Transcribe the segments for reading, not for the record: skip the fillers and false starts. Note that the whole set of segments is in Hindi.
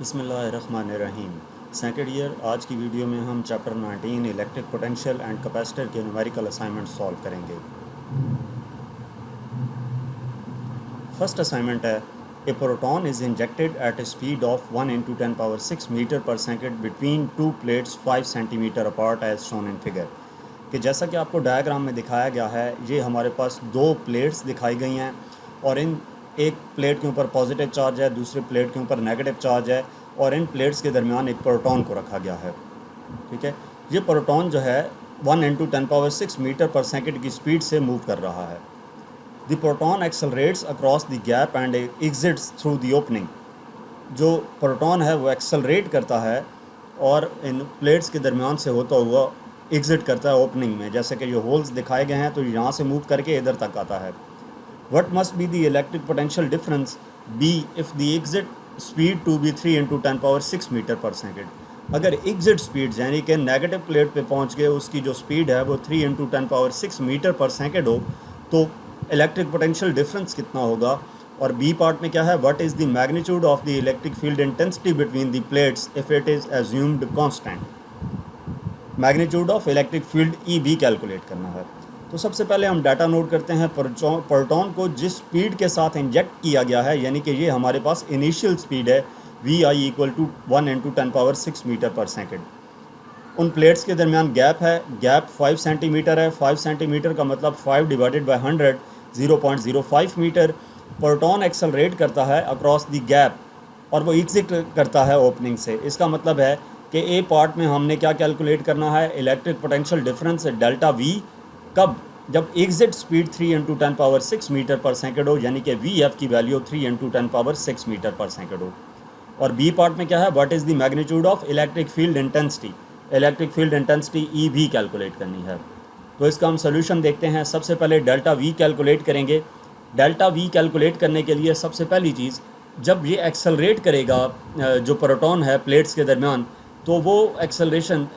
बिस्मिल्लाहिर्रहमानिर्रहीम। सेकंड ईयर आज की वीडियो में हम chapter 19 electric potential and capacitor के न्यूमेरिकल असाइनमेंट सॉल्व करेंगे। फर्स्ट असाइनमेंट है, a proton is injected at a speed of 1 × 10⁻⁶ metre पर second between two plates 5 centimetre apart as shown in figure. कि जैसा कि आपको डायग्राम में दिखाया गया है, ये हमारे पास दो प्लेट्स दिखाई गई हैं और इन एक प्लेट के ऊपर पॉजिटिव चार्ज है, दूसरे प्लेट के ऊपर नेगेटिव चार्ज है और इन प्लेट्स के दरमियान एक प्रोटॉन को रखा गया है। ठीक है, ये प्रोटॉन जो है 1 × 10⁻⁶ मीटर पर सेकेंड की स्पीड से मूव कर रहा है। The proton accelerates across the gap and exits through the opening. जो प्रोटॉन है वो एक्सेलरेट करता है और इन प्लेट्स के दरमियान से होता हुआ एग्जिट करता है ओपनिंग में, जैसे कि ये होल्स दिखाए गए हैं, तो यहाँ से मूव करके इधर तक आता है। What must be the electric potential difference B if the exit speed to be 3 × 10⁻⁶ metre पर सेकेंड। अगर एग्जिट स्पीड यानी कि नेगेटिव प्लेट पे पहुंच गए, उसकी जो स्पीड है वो 3 × 10⁻⁶ मीटर पर सेकेंड हो, तो इलेक्ट्रिक पोटेंशियल डिफरेंस कितना होगा। और बी पार्ट में क्या है, what is the magnitude of the electric field intensity between the plates if it is assumed constant. Magnitude of electric field E भी कैलकुलेट करना है। तो सबसे पहले हम डाटा नोट करते हैं। प्रोटॉन को जिस स्पीड के साथ इंजेक्ट किया गया है, यानी कि ये हमारे पास इनिशियल स्पीड है VI = 1 × 10⁻⁶ मीटर पर सेकेंड। उन प्लेट्स के दरमियान गैप है, गैप 5 सेंटीमीटर है। 5 सेंटीमीटर का मतलब 5 / 100 0.05 मीटर। प्रोटॉन एक्सेलरेट करता है अक्रॉस द गैप और वो एग्जिट करता है ओपनिंग से। इसका मतलब है कि ए पार्ट में हमने क्या कैलकुलेट करना है, electric potential difference delta V कब, जब एग्जिट स्पीड 3 × 10⁻⁶ मीटर पर सेकेंड हो, यानी कि VF की वैल्यू 3 × 10⁻⁶ मीटर पर सेकेंड हो। और बी पार्ट में क्या है, what is the magnitude of electric field intensity. Electric field intensity ई भी कैलकुलेट करनी है। तो इसका हम सोल्यूशन देखते हैं। सबसे पहले डेल्टा V कैलकुलेट करेंगे। डेल्टा V कैलकुलेट करने के लिए सबसे पहली चीज़, जब ये एक्सेलरेट करेगा जो प्रोटॉन है प्लेट्स के दरमियान, तो वो acceleration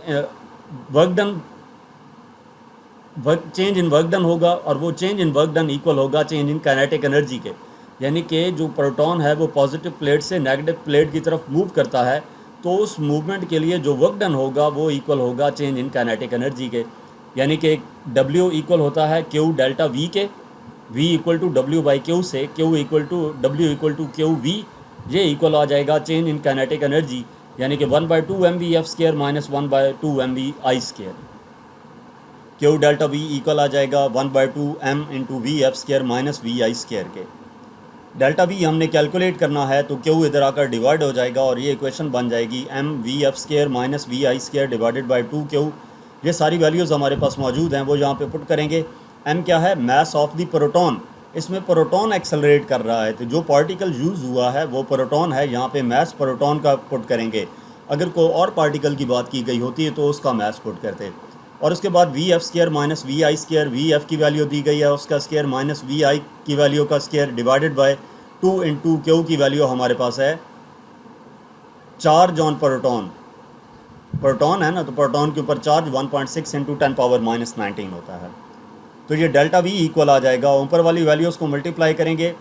change in work done होगा और वो change in work done equal होगा चेंज इन काइनेटिक एनर्जी के। यानी कि जो प्रोटॉन है वो पॉजिटिव प्लेट से नेगेटिव प्लेट की तरफ मूव करता है, तो उस मूवमेंट के लिए जो वर्क डन होगा वो इक्वल होगा चेंज इन काइनेटिक एनर्जी के। यानी कि W इक्वल होता है Q डेल्टा V के। V = W/Q से Q = W = QV, ये इक्वल आ जाएगा चेंज इन काइनेटिक एनर्जी, यानी कि 1/2 mvF² - 1/2 mvi²। Q delta V equal आ जाएगा 1/2 m × VF² - VI² के। डेल्टा V हमने कैलकुलेट करना है, तो Q इधर आकर डिवाइड हो जाएगा और ये इक्वेशन बन जाएगी mvF² - VI² / 2Q। ये सारी वैल्यूज़ हमारे पास मौजूद हैं, वो यहाँ पे पुट करेंगे। m क्या है, मास ऑफ द प्रोटॉन। इसमें प्रोटॉन एक्सेलरेट कर रहा है, तो जो पार्टिकल यूज़ हुआ है वो प्रोटॉन है, यहाँ पे मास प्रोटॉन का पुट करेंगे। अगर कोई और पार्टिकल की बात की गई होती है तो उसका मास पुट करते। और उसके बाद VF² - VI², VF की वैल्यू दी गई है उसका स्क्वायर माइनस VI की वैल्यू का स्क्वायर डिवाइडेड बाय 2 × Q की वैल्यू हमारे पास है चार्ज ऑन प्रोटॉन। प्रोटॉन है ना, तो प्रोटॉन के ऊपर चार्ज 1.6 × 10⁻⁻19 होता है। तो ये डेल्टा V इक्वल आ जाएगा। ऊपर वाली वैल्यूज़ को मल्टीप्लाई करेंगे,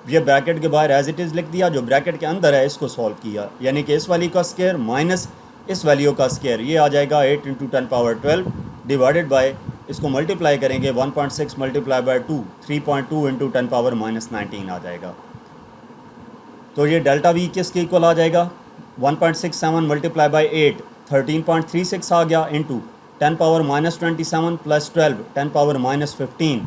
ये ब्रैकेट के बाहर एज इट इज़ लिख दिया, जो ब्रैकेट के अंदर है इसको सॉल्व किया, यानी कि इस वैल्यू का स्क्वायर माइनस इस वैल्यू का स्क्वायर, ये आ जाएगा 8 × 10⁻12 डिवाइडेड बाय, इसको मल्टीप्लाई करेंगे 1.6 × 2 3.2 × 10⁻⁻19 आ जाएगा। तो ये डेल्टा V किसके इक्वल आ जाएगा, 1.67 × 8 13.36 आ गया, इंटू 10⁻⁻27 + 12 10⁻⁻15,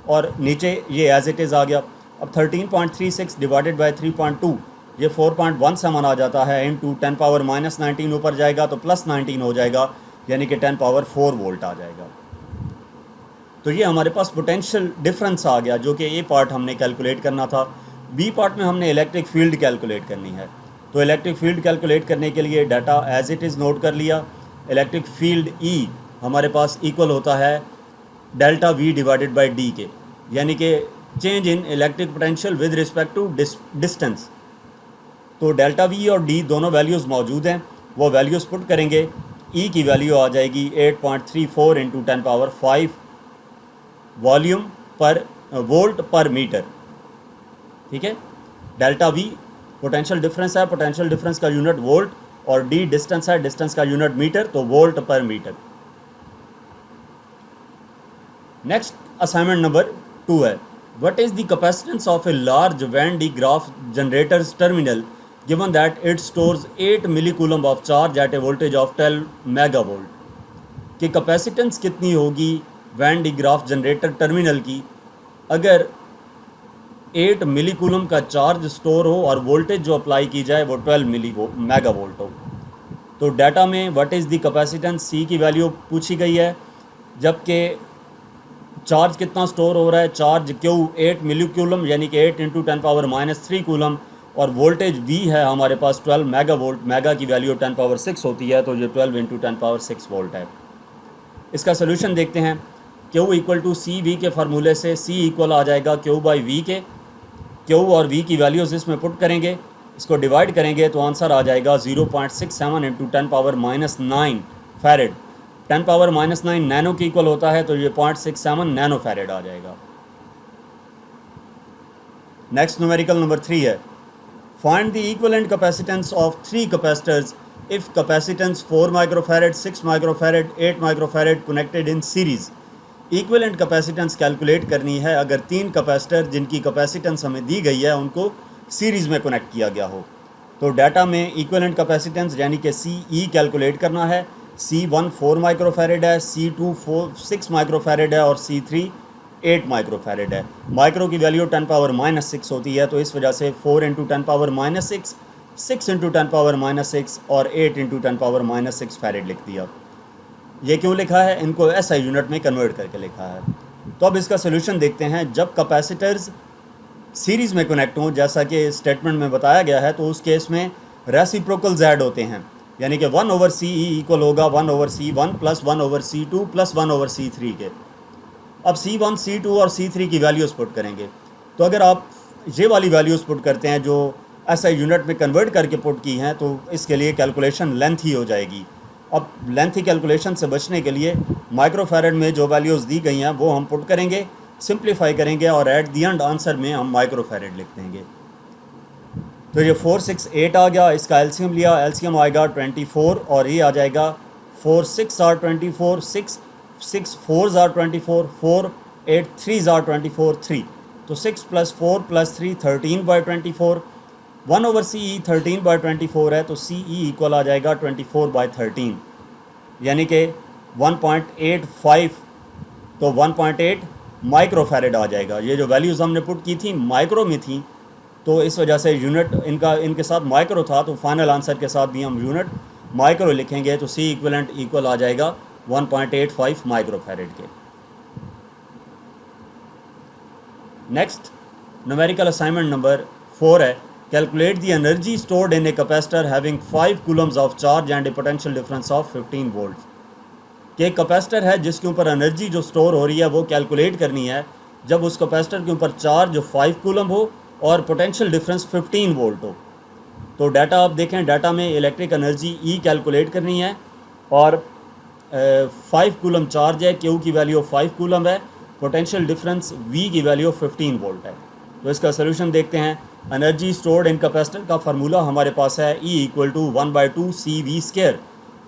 और नीचे ये एज इट इज़ आ गया। अब 13.36 डिवाइडेड बाय 3.2, ये 4.17 आ जाता है, इंटू 10⁻⁻19 ऊपर जाएगा तो +19 हो जाएगा, यानी कि 10⁻4 वोल्ट आ जाएगा। तो ये हमारे पास पोटेंशियल डिफरेंस आ गया, जो कि ए पार्ट हमने कैलकुलेट करना था। बी पार्ट में हमने इलेक्ट्रिक फील्ड कैलकुलेट करनी है। तो इलेक्ट्रिक फील्ड कैलकुलेट करने के लिए data as it is note कर लिया। इलेक्ट्रिक फील्ड E हमारे पास इक्वल होता है delta V divided by D के, यानी कि change in electric potential with respect to distance. तो डेल्टा V और D दोनों वैल्यूज़ मौजूद हैं, वो वैल्यूज़ पुट करेंगे। E की वैल्यू आ जाएगी 8.34 × 10⁵ वॉल्यूम पर वोल्ट पर मीटर। ठीक है, डेल्टा V पोटेंशियल डिफरेंस है, पोटेंशियल डिफरेंस का यूनिट वोल्ट, और डी डिस्टेंस है, डिस्टेंस का यूनिट मीटर, तो वोल्ट पर मीटर। नेक्स्ट असाइनमेंट नंबर 2 है, what is the capacitance of a large Van de Graaff generator's terminal given that it stores 8 millicoulomb of charge at a voltage of 12 megavolt. कि कैपेसिटेंस कितनी होगी Van de Graaff generator terminal की अगर 8 मिलीकूलम का चार्ज स्टोर हो और वोल्टेज जो अप्लाई की जाए वो 12 मेगावोल्ट हो। तो डाटा में what is the capacitance C की वैल्यू पूछी गई है, जबकि चार्ज कितना स्टोर हो रहा है, चार्ज क्यू 8 मिलीकूलम यानी कि 8 इंटू 10⁻³ कूलम, और वोल्टेज वी है हमारे पास 12 मेगावोल्ट, मेगा की वैल्यू 10⁻6 होती है, तो ये 12 इंटू 10⁻6 वोल्ट है। इसका सोल्यूशन देखते हैं। Q equal to C V के फार्मूले से सी इक्वल आ जाएगा क्यू बाई वी के। क्यू और वी की वैल्यूज़ इसमें पुट करेंगे, इसको डिवाइड करेंगे तो आंसर आ जाएगा 0.67 इंटू 10⁻⁹ फैरेड। 10⁻⁹ नैनो की इक्वल होता है, तो ये 0.67 नैनो फैरेड आ जाएगा। नेक्स्ट न्यूमेरिकल नंबर 3 है, find the equivalent capacitance of 3 capacitors if capacitance 4 microfarad, 6 microfarad, 8 microfarad connected in series. Equivalent capacitance calculate करनी है अगर 3 कैपेसिटर जिनकी कैपेसिटेंस हमें दी गई है उनको सीरीज़ में कनेक्ट किया गया हो। तो डाटा में इक्विवेलेंट कैपेसिटेंस यानी कि सी ई कैलकुलेट करना है। C1 4 माइक्रोफैरेड है, C2 6 माइक्रोफैरेड है और C3 8 माइक्रोफैरेड है। माइक्रो की वैल्यू 10⁻⁻6 होती है, तो इस वजह से 4 इंटू 10⁻⁻6, 6 इंटू 10⁻⁻6 और 8 इंटू 10⁻⁻6 फैरेड लिख दिया। ये क्यों लिखा है, इनको SI यूनिट में कन्वर्ट करके लिखा है। तो अब इसका सोल्यूशन देखते हैं। जब कैपेसिटर्स सीरीज़ में कनेक्ट हों, जैसा कि स्टेटमेंट में बताया गया है, तो उस केस में रेसिप्रोकल Z होते हैं, यानी कि 1/CE इक्वल होगा 1/C1 plus 1/C2 plus 1/C3 के। अब C1, C2 और C3 की वैल्यूज़ पुट करेंगे। तो अगर आप ये वाली वैल्यूज़ पुट करते हैं जो SI यूनिट में कन्वर्ट करके पुट की हैं, तो इसके लिए कैलकुलेशन लेंथ ही हो जाएगी। अब लेंथ ही कैलकुलेशन से बचने के लिए माइक्रोफैरेड में जो वैल्यूज़ दी गई हैं वो हम पुट करेंगे, सिंप्लीफाई करेंगे और एट दी एंड आंसर में हम माइक्रोफैरेड लिख देंगे। तो ये 4 6 8 आ गया, इसका एलसीएम लिया, एलसीएम आएगा 24 और ये आ जाएगा 4 6 आर 24, 6 4 आर 24, 4 8 3 आर 24 3। तो 6 प्लस 4 प्लस 3 13/24, 1/CE 13/24 है, तो CE इक्वल आ जाएगा 24/13 यानी कि 1.85, तो 1.8 माइक्रोफैरेड आ जाएगा। ये जो वैल्यूज़ हमने पुट की थी माइक्रो में थी, तो इस वजह से यूनिट इनके साथ माइक्रो था, तो फाइनल आंसर के साथ भी हम यूनिट माइक्रो लिखेंगे, तो सी इक्विवेलेंट इक्वल आ जाएगा 1.85 माइक्रोफैरेड के। नेक्स्ट न्यूमेरिकल असाइनमेंट नंबर 4 है, calculate the energy stored in a capacitor having 5 Coulomb's of charge and A potential difference of 15 volt. कि कैपेसिटर है जिसके ऊपर एनर्जी जो स्टोर हो रही है वो कैलकुलेट करनी है जब उस कैपेसिटर के ऊपर चार्ज 5 कूलम हो और पोटेंशियल डिफरेंस 15 वोल्ट हो। तो डाटा आप देखें, डाटा में इलेक्ट्रिक एनर्जी ई कैलकुलेट करनी है और 5 कूलम चार्ज है, क्यू की वैल्यू 5 कूलम है, पोटेंशियल डिफरेंस वी की वैल्यू 15 वोल्ट है। तो इसका सोल्यूशन देखते हैं। एनर्जी स्टोर्ड इन कैपेसिटर का फार्मूला हमारे पास है ई इक्वल टू 1/2 CV²।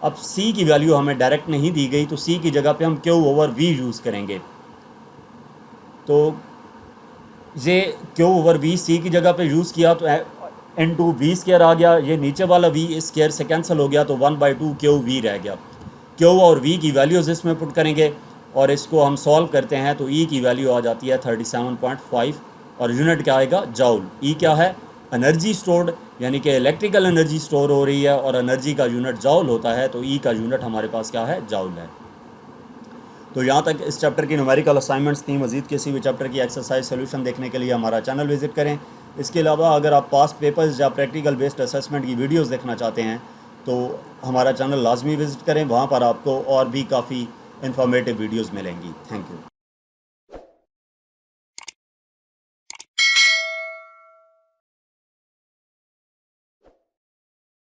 अब C की वैल्यू हमें डायरेक्ट नहीं दी गई, तो C की जगह पे हम Q ओवर V यूज़ करेंगे। तो ये Q ओवर V C की जगह पे यूज़ किया तो इंटू V² आ गया, ये नीचे वाला V इस स्क्वायर से कैंसिल हो गया, तो 1/2 QV रह गया। Q और V की वैल्यूज़ इसमें पुट करेंगे और इसको हम सॉल्व करते हैं, तो E की वैल्यू आ जाती है 37.5 और यूनिट क्या आएगा, जाउल। E क्या है, एनर्जी स्टोर्ड, यानी कि इलेक्ट्रिकल एनर्जी स्टोर हो रही है और एनर्जी का यूनिट जाउल होता है, तो E का यूनिट हमारे पास क्या है, जाउल है। तो यहाँ तक इस चैप्टर की न्यूमेरिकल असाइनमेंट्स थी। मज़ीद किसी भी चैप्टर की एक्सरसाइज सोल्यूशन देखने के लिए हमारा चैनल विजिट करें। इसके अलावा अगर आप पास्ट पेपर्स या प्रैक्टिकल बेस्ड असेसमेंट की वीडियोस देखना चाहते हैं तो हमारा चैनल लाजमी विजिट करें, वहाँ पर आपको और भी काफ़ी इन्फॉर्मेटिव वीडियोस मिलेंगी। Thank you.